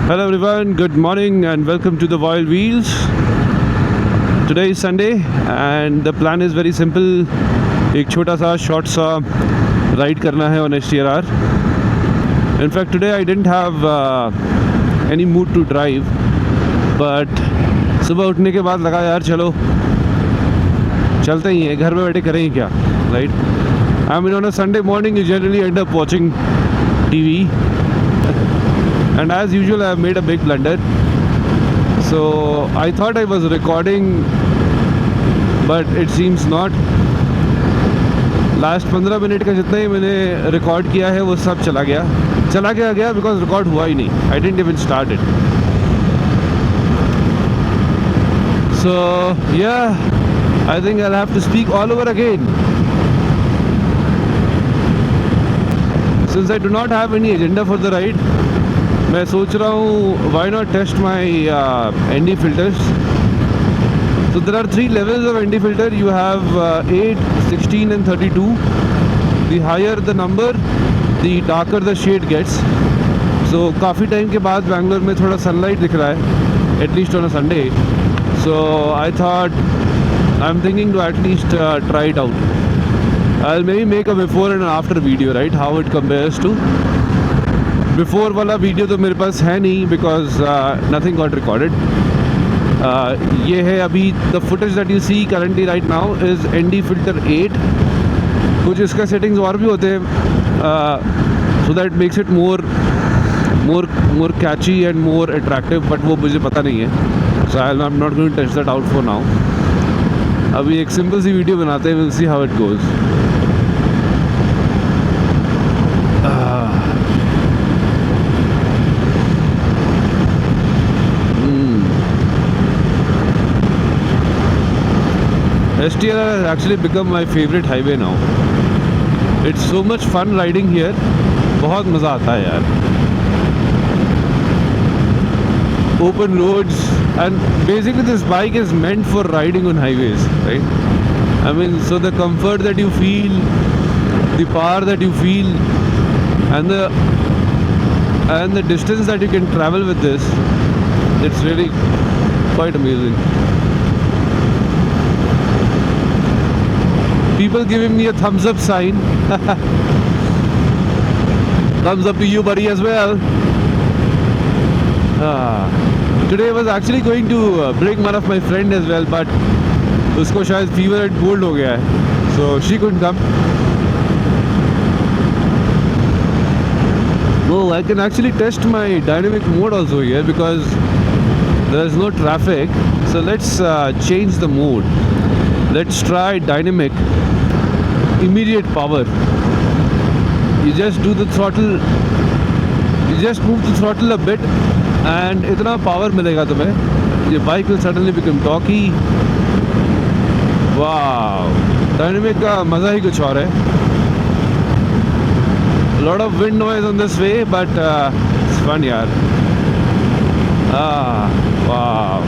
Hello everyone, good morning and welcome to the Wild Wheels. Today is Sunday and the plan is very simple. एक छोटा सा short सा ride करना है on HTRR. In fact today I didn't have any mood to drive, but सुबह उठने के बाद लगा यार चलो चलते ही हैं, घर में बैठे करेंगे क्या, right? I mean on a Sunday morning you generally end up watching TV. And as usual I have made a big blunder. So I thought I was recording, but it seems not. Last 15 minute का जितना ही मैंने record किया है वो सब चला गया because record हुआ ही नहीं. I didn't even start it. So yeah, I think I'll have to speak all over again. Since I do not have any agenda for the ride, मैं सोच रहा हूँ why not test my ND filters. So there are 3 levels of ND filter. You have 8, 16 and 32. The higher the number, the darker the shade gets. So काफ़ी time के बाद बैंगलोर में थोड़ा sunlight दिख रहा है, at least on a Sunday. So I thought I'm thinking to at least try it out. I'll maybe make a before and after video, right? How it compares to. Before वाला video तो मेरे पास है नहीं because nothing got recorded. ये है अभी the footage that you see currently right now is ND filter 8. कुछ इसका settings और भी होते हैं so that makes it more catchy and more attractive, but वो मुझे पता नहीं है. So I'm not going to test that out for now. अभी एक सिंपल सी वीडियो बनाते हैं, we'll see how it goes. HTRR has actually become my favorite highway now. It's so much fun riding here. बहुत मज़ा आता है यार. Open roads, and basically this bike is meant for riding on highways, right? I mean, so the comfort that you feel, the power that you feel, and the distance that you can travel with this, it's really quite amazing. People giving me a thumbs up sign. Thumbs up to you buddy as well. Today I was actually going to bring one of my friend as well, but उसको शायद fever and cold हो गया है, so she couldn't come. Well, I can actually test my dynamic mode also here because there is no traffic. So let's change the mode. Let's try dynamic immediate power. You just do the throttle, you just move the throttle a bit and इतना power मिलेगा तुम्हें. Your bike will suddenly become torquey. Wow, dynamic का मज़ा ही कुछ और है. A lot of wind noise on this way, but it's fun यार. Wow.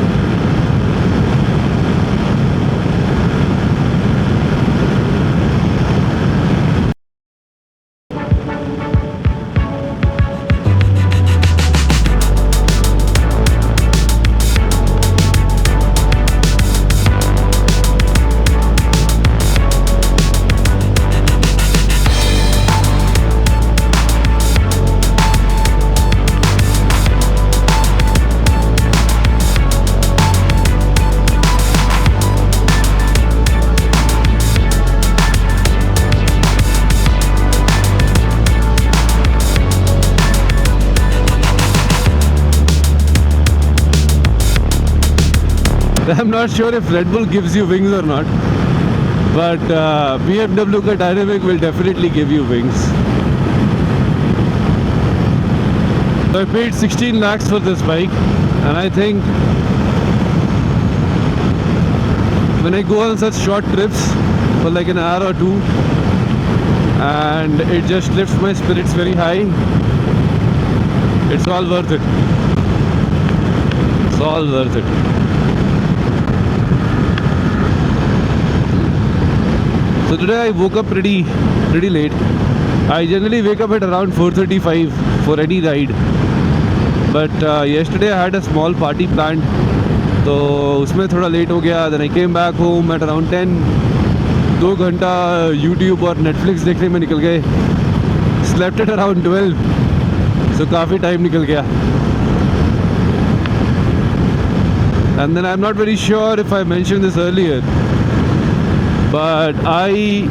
I'm not sure if Red Bull gives you wings or not, but BMW का Dynamic will definitely give you wings. So I paid 16 lakhs for this bike, and I think when I go on such short trips for like an hour or two, and it just lifts my spirits very high, it's all worth it. It's all worth it. So today I woke up pretty late. I generally wake up at around 4:35 for any ride. But yesterday I had a small party planned, तो उसमें थोड़ा late हो गया. Then I came back home at around 10. 2 घंटा YouTube और Netflix देखने में निकल गए. Slept at around 12. So काफ़ी टाइम निकल गया. And then I'm not very sure if I mentioned this earlier, but I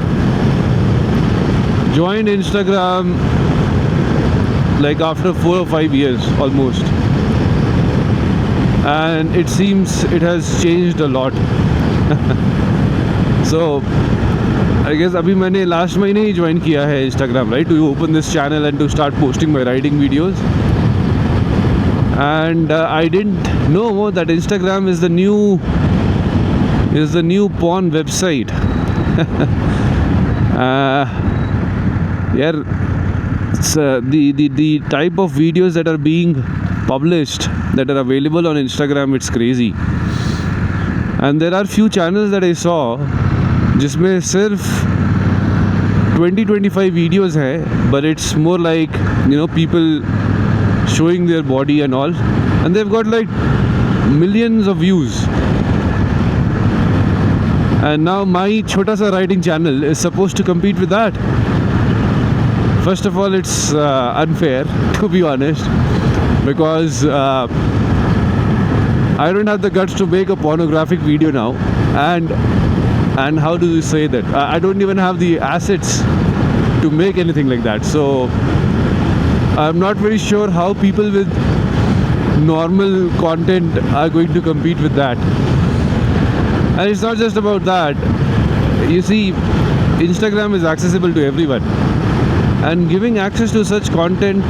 joined Instagram like after 4 or 5 years almost, and it seems it has changed a lot. So I guess अभी मैंने last महीने ही join किया है Instagram, right, to open this channel and to start posting my riding videos. And I didn't know that Instagram is the new porn website. Yeah, the type of videos that are being published, that are available on Instagram, it's crazy. And there are few channels that I saw जिसमें सिर्फ 20-25 videos हैं, but it's more like, you know, people showing their body and all, and they've got like millions of views. And now my chota sa riding channel is supposed to compete with that. First of all, it's unfair, to be honest, because I don't have the guts to make a pornographic video now, and how do you say that? I don't even have the assets to make anything like that. So I'm not very sure how people with normal content are going to compete with that. And it's not just about that. You see, Instagram is accessible to everyone, and giving access to such content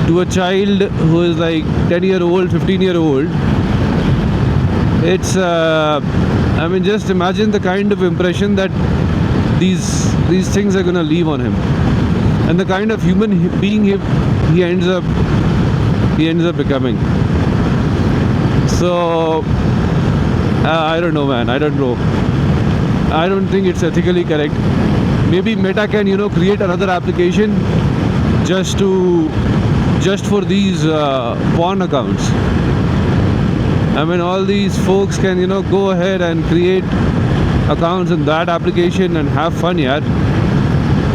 to a child who is like 10-year-old, 15-year-old, it's I mean, just imagine the kind of impression that these things are gonna leave on him, and the kind of human being he ends up becoming. So I don't know, man. I don't know. I don't think it's ethically correct. Maybe Meta can, you know, create another application just for these porn accounts. I mean, all these folks can, you know, go ahead and create accounts in that application and have fun, yeah,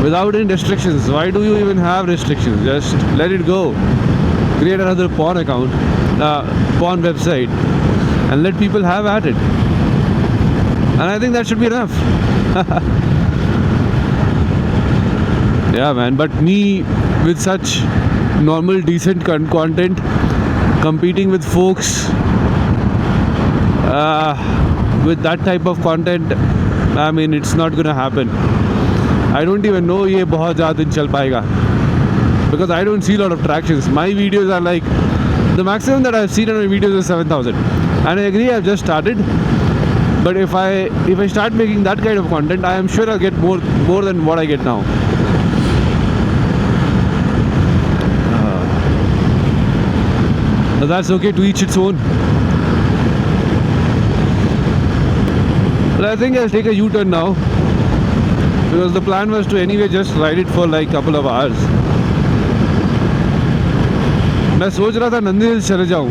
without any restrictions. Why do you even have restrictions? Just let it go. Create another porn account, porn website, and let people have at it. And I think that should be enough. Yeah, man. But me, with such normal, decent content, competing with folks with that type of content, I mean, it's not gonna happen. I don't even know ये बहुत ज़्यादा दिन चल पाएगा, because I don't see a lot of tractions. My videos are like, the maximum that I've seen on my videos is 7,000, and I agree, I've just started. But if I start making that kind of content, I am sure I'll get more than what I get now. But that's okay, to each its own. But I think I'll take a U-turn now, because the plan was to anyway just ride it for like couple of hours. मैं सोच रहा था Nandi hills चले जाऊँ,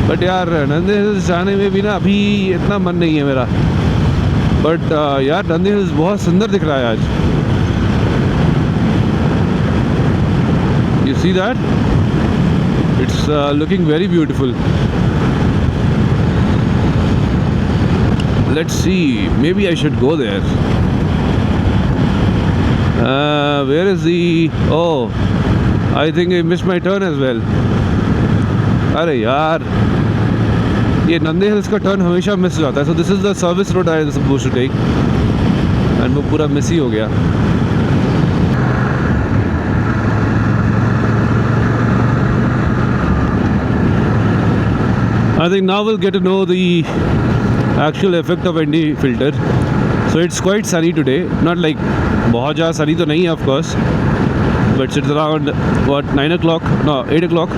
but यार Nandi hills जाने में भी ना अभी इतना मन नहीं है मेरा. बट यार नंदी हिल्स बहुत सुंदर दिख रहा है आज. You see that? It's looking very beautiful. Let's see, maybe I should go there. Where is the... Oh, I think I missed my turn as well. अरे यार, ये नंदी हिल्स का टर्न हमेशा मिस हो जाता है. So this is the service road I was supposed to take, and वो पूरा मिस ही हो गया. I think now we'll get to know the actual effect of ND filter. So it's quite sunny today. Not like बहुत ज़्यादा sunny तो नहीं है, of course, but it's around what 9 o'clock, no 8 o'clock,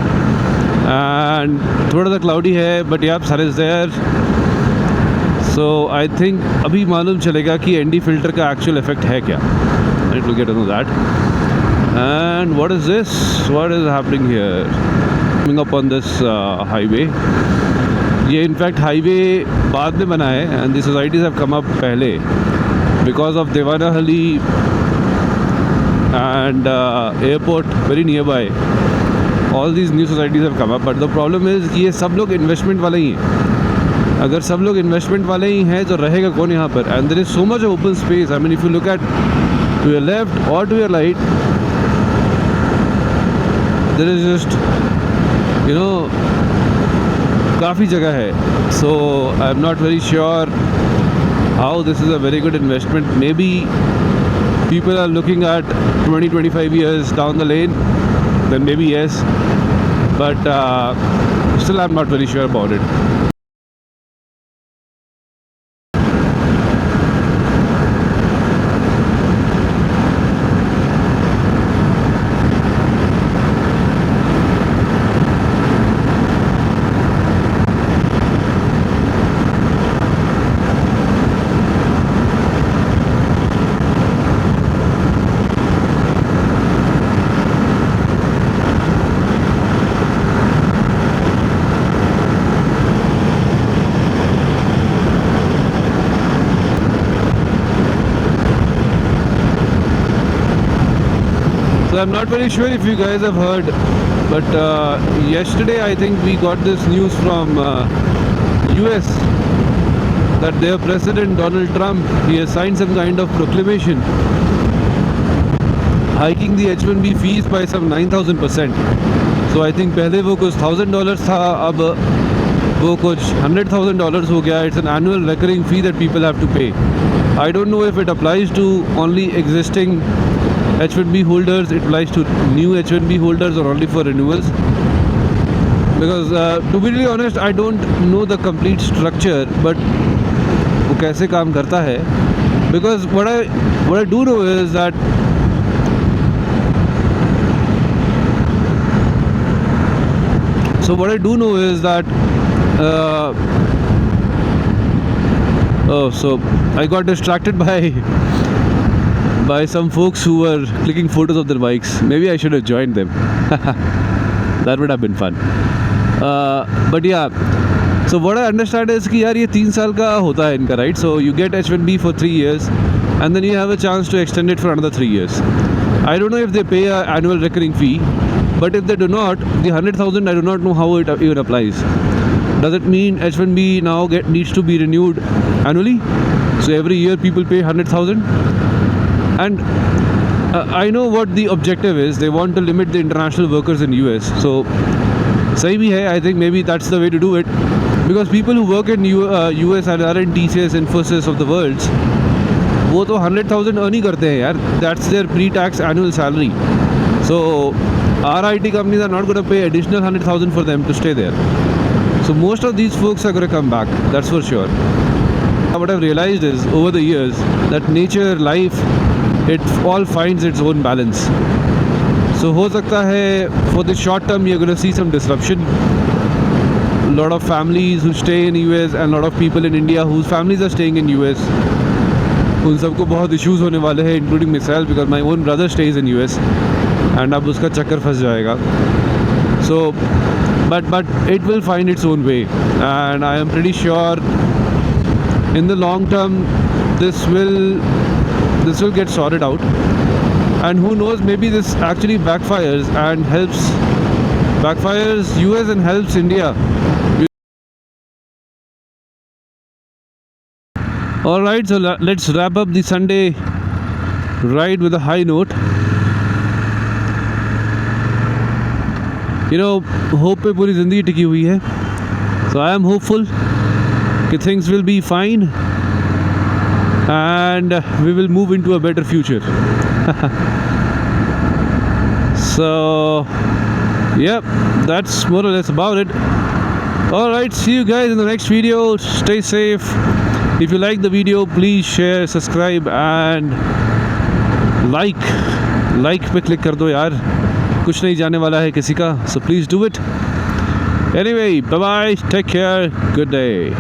and थोड़ा सा cloudy है, but yeah, sun is there. So I think अभी मालूम चलेगा कि ND filter का actual effect है क्या. I need to get to know that. And And what is this? What is happening here? Coming up on this highway. ये in fact highway बाद में बना है and the societies have come up पहले because of Devanahalli and airport very nearby. All these new societies have come up, but the problem is ये सब लोग investment वाले ही हैं. अगर सब लोग इन्वेस्टमेंट वाले ही हैं तो रहेगा कौन यहाँ पर? And there is so much open space. I mean, if you look at to your left or to your right, there is just, you know, काफ़ी जगह है. So I'm not very sure how this is a very good investment. Maybe people are looking at 20-25 years down the lane, then maybe yes, but still I'm not very sure about it. So I'm not very sure if you guys have heard, but yesterday I think we got this news from US that their president Donald Trump, he has signed some kind of proclamation hiking the H1B fees by some 9,000%. So I think पहले वो कुछ $1,000 था, अब वो कुछ $100,000 हो गया. It's an annual recurring fee that people have to pay. I don't know if it applies to only existing H1B holders, it applies to new H1B holders or only for renewals. Because to be really honest, I don't know the complete structure, but वो कैसे काम करता है. Because what I do know is that so I got distracted by some folks who were clicking photos of their bikes. Maybe I should have joined them. That would have been fun. But yeah, so what I understand is कि यार ये 3 साल का होता है इनका, right? So you get H1B for 3 years and then you have a chance to extend it for another 3 years. I don't know if they pay an annual recurring fee, but if they do not, the 100,000, I do not know how it even applies. Does it mean H1B now needs to be renewed annually? So every year people pay 100,000? And I know what the objective is. They want to limit the international workers in US. So सही भी है. I think maybe that's the way to do it, because people who work in US and are in TCS, Infosys of the world, वो तो 100,000 earn ही करते हैं यार. That's their pre-tax annual salary. So our IT companies are not going to pay additional 100,000 for them to stay there. So most of these folks are going to come back. That's for sure. What I've realized is over the years that nature, life, it all finds its own balance. So हो सकता है for the short term you're going to see some disruption. A lot of families who stay in US and a lot of people in India whose families are staying in US, उन सबको बहुत issues होने वाले हैं, including myself, because my own brother stays in US and अब उसका चक्कर फंस जाएगा. So but it will find its own way, and I am pretty sure in the long term this will get sorted out. And who knows, maybe this actually backfires US and helps India. Alright, so let's wrap up the Sunday ride with a high note. You know, hope पे पूरी ज़िंदगी टिकी हुई है. So I am hopeful that things will be fine and we will move into a better future. So yep, that's more or less about it. Alright, see you guys in the next video. Stay safe. If you like the video, please share, subscribe and like पे click कर दो यार. कुछ नहीं जाने वाला है किसी का. So please do it. Anyway, bye bye, take care, good day.